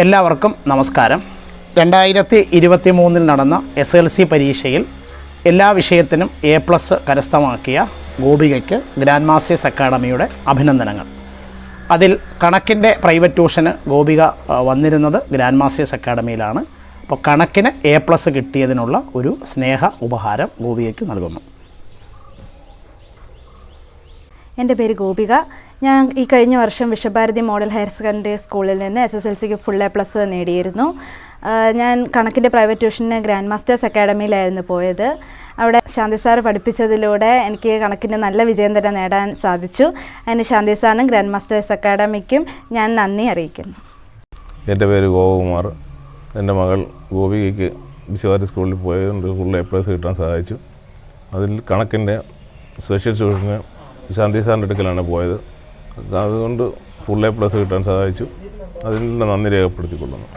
എല്ലാവർക്കും നമസ്കാരം. 2023 നടന്ന SLC പരീക്ഷയിൽ എല്ലാ വിഷയത്തിനും A+ കരസ്ഥമാക്കിയ ഗോപികയ്ക്ക് ഗ്രാൻഡ് മാസ്റ്റേഴ്സ് അക്കാഡമിയുടെ അഭിനന്ദനങ്ങൾ. അതിൽ കണക്കിൻ്റെ പ്രൈവറ്റ് ട്യൂഷന് ഗോപിക വന്നിരുന്നത് ഗ്രാൻഡ് മാസ്റ്റേഴ്സ് അക്കാഡമിയിലാണ്. അപ്പോൾ കണക്കിന് A+ കിട്ടിയതിനുള്ള ഒരു സ്നേഹ ഉപഹാരം ഗോപികയ്ക്ക് നൽകുന്നു. എൻ്റെ പേര് ഗോപിക. ഞാൻ ഈ കഴിഞ്ഞ വർഷം വിശ്വഭാരതി മോഡൽ ഹയർ സെക്കൻഡറി സ്കൂളിൽ നിന്ന് SSLCക്ക് ഫുൾ A+ നേടിയിരുന്നു. ഞാൻ കണക്കിൻ്റെ പ്രൈവറ്റ് ട്യൂഷന് ഗ്രാൻഡ് മാസ്റ്റേഴ്സ് അക്കാഡമിയിലായിരുന്നു പോയത്. അവിടെ ശാന്തി സാർ പഠിപ്പിച്ചതിലൂടെ എനിക്ക് കണക്കിന് നല്ല വിജയം തന്നെ നേടാൻ സാധിച്ചു. അതിന് ശാന്തി സാറിനും ഗ്രാൻഡ് മാസ്റ്റേഴ്സ് അക്കാഡമിക്കും ഞാൻ നന്ദി അറിയിക്കുന്നു. എൻ്റെ പേര് ഗോപകുമാർ. എൻ്റെ മകൾ ഗോപികയ്ക്ക് വിശ്വഭാരതി സ്കൂളിൽ പോയതുകൊണ്ട് ഫുൾ A+ കിട്ടാൻ സഹായിച്ചു. അതിൽ കണക്കിൻ്റെ സ്പെഷ്യൽ ട്യൂഷന് ശാന്തി സാറിൻ്റെ അടുക്കലാണ് പോയത്. അതുകൊണ്ട് ഫുൾ A+ കിട്ടാൻ സഹായിച്ചു. അതിനുള്ള നന്ദി രേഖപ്പെടുത്തിക്കൊള്ളുന്നു.